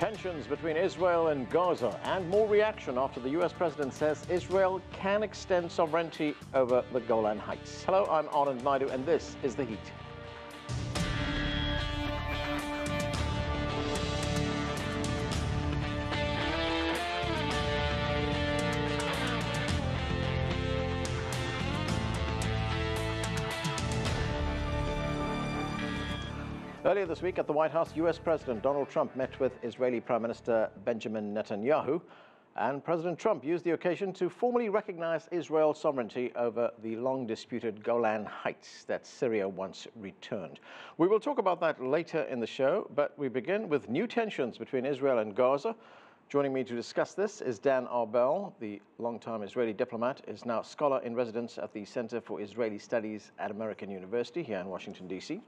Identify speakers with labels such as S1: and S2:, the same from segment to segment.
S1: Tensions between Israel and Gaza, and more reaction after the U.S. president says Israel can extend sovereignty over the Golan Heights. Hello, I'm Anand Naidu, and this is The Heat. Earlier this week at the White House, U.S. President Donald Trump met with Israeli Prime Minister Benjamin Netanyahu, and President Trump used the occasion to formally recognize Israel's sovereignty over the long-disputed Golan Heights that Syria once returned. We will talk about that later in the show, but we begin with new tensions between Israel and Gaza. Joining me to discuss this is Dan Arbell, the longtime Israeli diplomat, is now scholar in residence at the Center for Israeli Studies at American University here in Washington, D.C.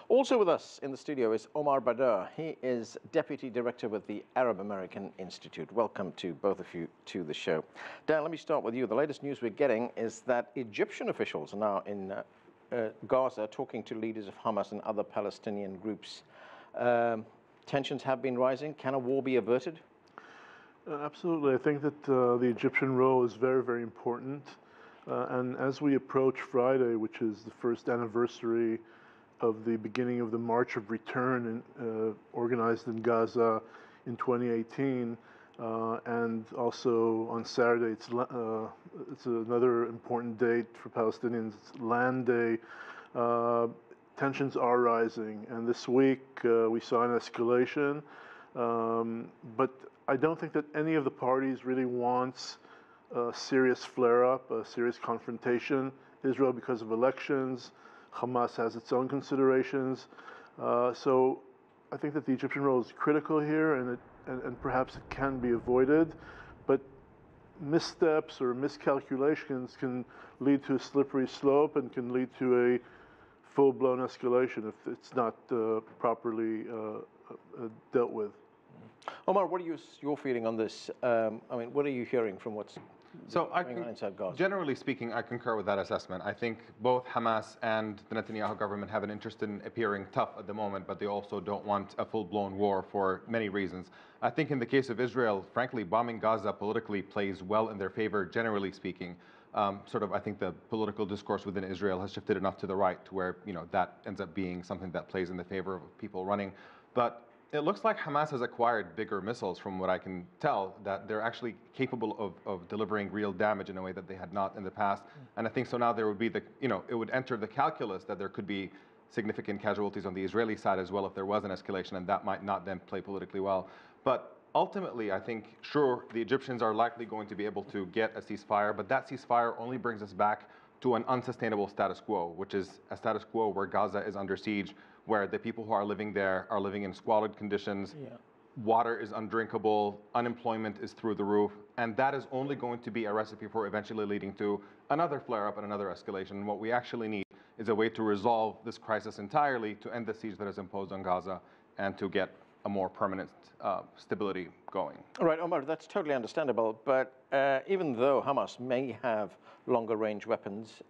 S1: Also with us in the studio is Omar Baddar. He is Deputy Director with the Arab American Institute. Welcome to both of you to the show. Dan, let me start with you. The latest news we're getting is that Egyptian officials are now in Gaza talking to leaders of Hamas and other Palestinian groups. Tensions have been rising. Can a war be averted?
S2: Absolutely. I think that the Egyptian role is very, very important. And as we approach Friday, which is the first anniversary of the beginning of the March of Return organized in Gaza in 2018, and also on Saturday, it's another important date for Palestinians, it's Land Day. Tensions are rising, and this week we saw an escalation, but I don't think that any of the parties really wants a serious flare-up, a serious confrontation. Israel because of elections, Hamas has its own considerations. So I think that the Egyptian role is critical here, and perhaps it can be avoided. But missteps or miscalculations can lead to a slippery slope and can lead to a full-blown escalation if it's not properly dealt with.
S1: Omar, what are your feeling on this? I mean, what are you hearing from what's going on inside Gaza?
S3: Generally speaking, I concur with that assessment. I think both Hamas and the Netanyahu government have an interest in appearing tough at the moment, but they also don't want a full-blown war for many reasons. I think in the case of Israel, frankly, bombing Gaza politically plays well in their favor, generally speaking. I think the political discourse within Israel has shifted enough to the right to where, that ends up being something that plays in the favor of people running. But it looks like Hamas has acquired bigger missiles, from what I can tell, that they're actually capable of delivering real damage in a way that they had not in the past. And I think so now there would be it would enter the calculus that there could be significant casualties on the Israeli side as well if there was an escalation, and that might not then play politically well. But ultimately, I think, sure, the Egyptians are likely going to be able to get a ceasefire, but that ceasefire only brings us back to an unsustainable status quo, which is a status quo where Gaza is under siege, where the people who are living there are living in squalid conditions, water is undrinkable, unemployment is through the roof, and that is only going to be a recipe for eventually leading to another flare-up and another escalation. And what we actually need is a way to resolve this crisis entirely, to end the siege that is imposed on Gaza, and to get a more permanent stability going.
S1: All right, Omar, that's totally understandable, but even though Hamas may have longer-range weapons,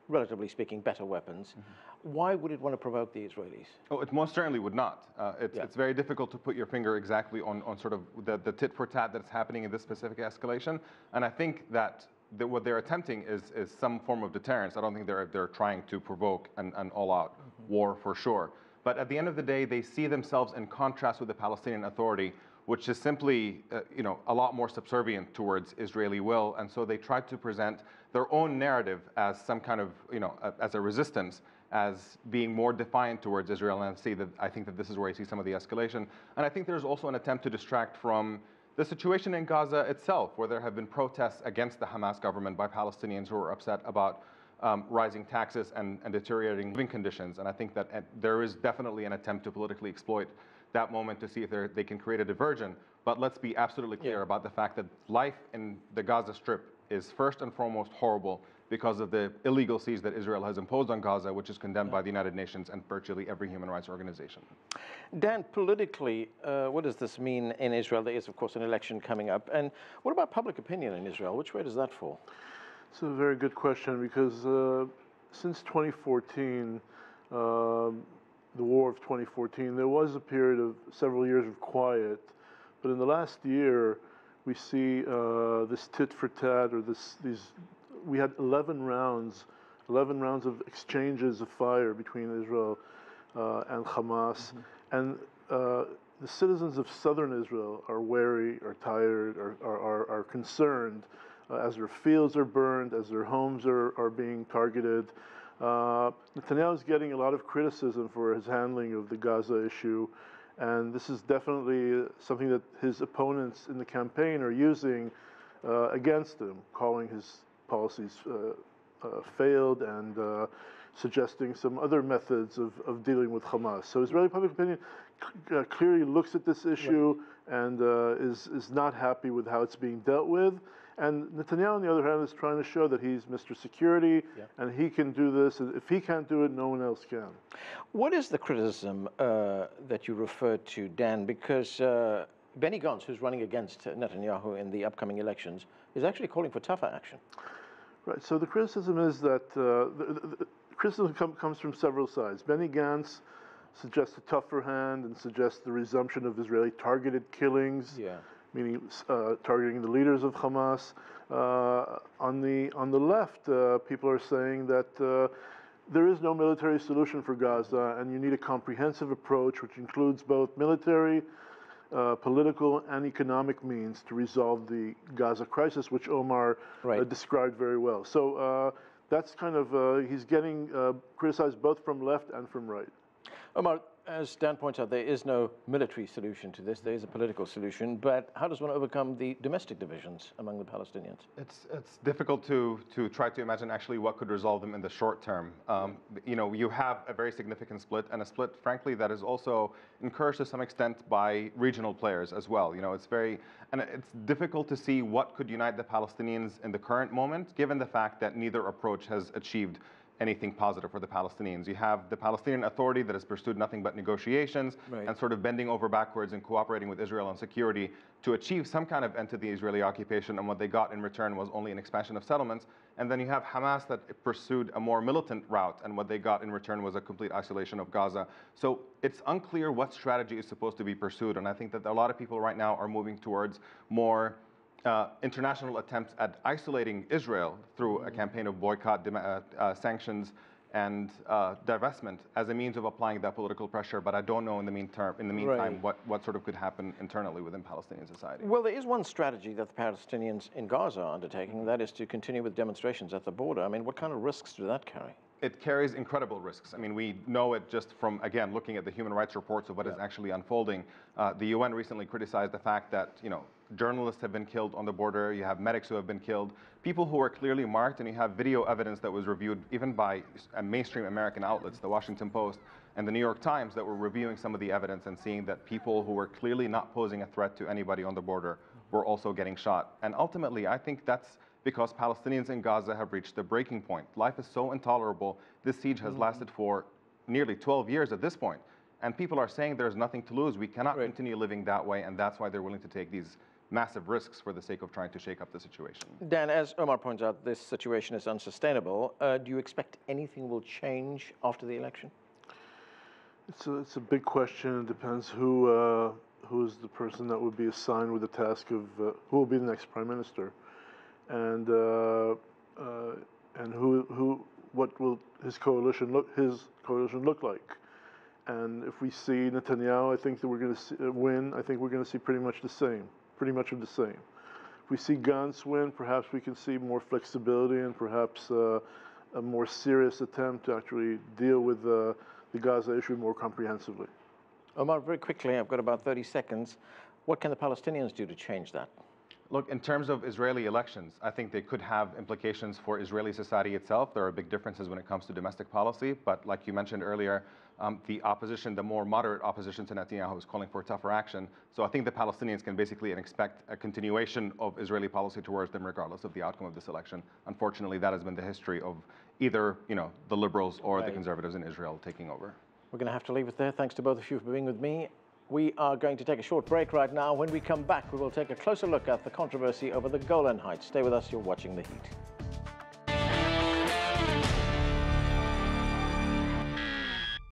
S1: relatively speaking, better weapons, why would it want to provoke the Israelis?
S3: Oh, it most certainly would not. It's very difficult to put your finger exactly on sort of the tit-for-tat that's happening in this specific escalation. And I think that what they're attempting is some form of deterrence. I don't think they're trying to provoke an all-out war for sure. But at the end of the day, they see themselves in contrast with the Palestinian Authority, which is simply, a lot more subservient towards Israeli will. And so they try to present their own narrative as some kind of, as a resistance, as being more defiant towards Israel. And I think that this is where I see some of the escalation. And I think there's also an attempt to distract from the situation in Gaza itself, where there have been protests against the Hamas government by Palestinians who are upset about rising taxes and deteriorating living conditions. And I think that there is definitely an attempt to politically exploit that moment to see if they can create a diversion. But let's be absolutely clear about the fact that life in the Gaza Strip is first and foremost horrible because of the illegal siege that Israel has imposed on Gaza, which is condemned by the United Nations and virtually every human rights organization.
S1: Dan, politically, what does this mean in Israel? There is, of course, an election coming up. And what about public opinion in Israel? Which way does that fall?
S2: It's a very good question, because since 2014, the war of 2014, there was a period of several years of quiet, but in the last year, we see this tit for tat, or we had 11 rounds of exchanges of fire between Israel and Hamas, and the citizens of southern Israel are wary, are tired, are concerned as their fields are burned, as their homes are being targeted. Netanyahu is getting a lot of criticism for his handling of the Gaza issue, and this is definitely something that his opponents in the campaign are using against him, calling his policies failed and suggesting some other methods of dealing with Hamas. So Israeli public opinion clearly looks at this issue and is not happy with how it's being dealt with. And Netanyahu, on the other hand, is trying to show that he's Mr. Security and he can do this. And if he can't do it, no one else can.
S1: What is the criticism that you referred to, Dan? Because Benny Gantz, who's running against Netanyahu in the upcoming elections, is actually calling for tougher action.
S2: Right. So the criticism is that the criticism comes from several sides. Benny Gantz suggests a tougher hand and suggests the resumption of Israeli targeted killings, meaning targeting the leaders of Hamas. On the left, people are saying that there is no military solution for Gaza, and you need a comprehensive approach, which includes both military, political, and economic means to resolve the Gaza crisis, which Omar described very well. So that's kind of, he's getting criticized both from left and from right.
S1: Omar, as Dan points out, there is no military solution to this. There is a political solution. But how does one overcome the domestic divisions among the Palestinians?
S3: It's difficult to try to imagine actually what could resolve them in the short term. You know, you have a very significant split, and a split, frankly, that is also encouraged to some extent by regional players as well. You know, it's difficult to see what could unite the Palestinians in the current moment, given the fact that neither approach has achieved anything positive for the Palestinians. You have the Palestinian Authority that has pursued nothing but negotiations and sort of bending over backwards and cooperating with Israel on security to achieve some kind of end to the Israeli occupation, and what they got in return was only an expansion of settlements. And then you have Hamas that pursued a more militant route, and what they got in return was a complete isolation of Gaza. So it's unclear what strategy is supposed to be pursued, and I think that a lot of people right now are moving towards more international attempts at isolating Israel through a campaign of boycott, sanctions, and divestment as a means of applying that political pressure. But I don't know in the meantime what sort of could happen internally within Palestinian society.
S1: Well, there is one strategy that the Palestinians in Gaza are undertaking, that is to continue with demonstrations at the border. I mean, what kind of risks do that carry?
S3: It carries incredible risks. I mean, we know it just from, again, looking at the human rights reports of what is actually unfolding. The UN recently criticized the fact that, you know, journalists have been killed on the border, you have medics who have been killed, people who are clearly marked, and you have video evidence that was reviewed even by mainstream American outlets, the Washington Post and the New York Times, that were reviewing some of the evidence and seeing that people who were clearly not posing a threat to anybody on the border were also getting shot. And ultimately, I think that's because Palestinians in Gaza have reached the breaking point. Life is so intolerable. This siege has lasted for nearly 12 years at this point. And people are saying there's nothing to lose. We cannot continue living that way, and that's why they're willing to take these massive risks for the sake of trying to shake up the situation.
S1: Dan, as Omar points out, this situation is unsustainable. Do you expect anything will change after the election?
S2: It's a big question. It depends who's the person that would be assigned with the task of who will be the next prime minister, and what will his coalition look like. And if we see Netanyahu, I think that we're going to win. I think we're going to see pretty much of the same. If we see Gantz win, perhaps we can see more flexibility and perhaps a more serious attempt to actually deal with the Gaza issue more comprehensively.
S1: Omar, very quickly, I've got about 30 seconds. What can the Palestinians do to change that?
S3: Look, in terms of Israeli elections, I think they could have implications for Israeli society itself. There are big differences when it comes to domestic policy, but like you mentioned earlier, the opposition, the more moderate opposition to Netanyahu, is calling for tougher action. So I think the Palestinians can basically expect a continuation of Israeli policy towards them regardless of the outcome of this election. Unfortunately, that has been the history of either, you know, the liberals or the conservatives in Israel taking over.
S1: We're going to have to leave it there. Thanks to both of you for being with me. We are going to take a short break right now. When we come back, we will take a closer look at the controversy over the Golan Heights. Stay with us. You're watching The Heat.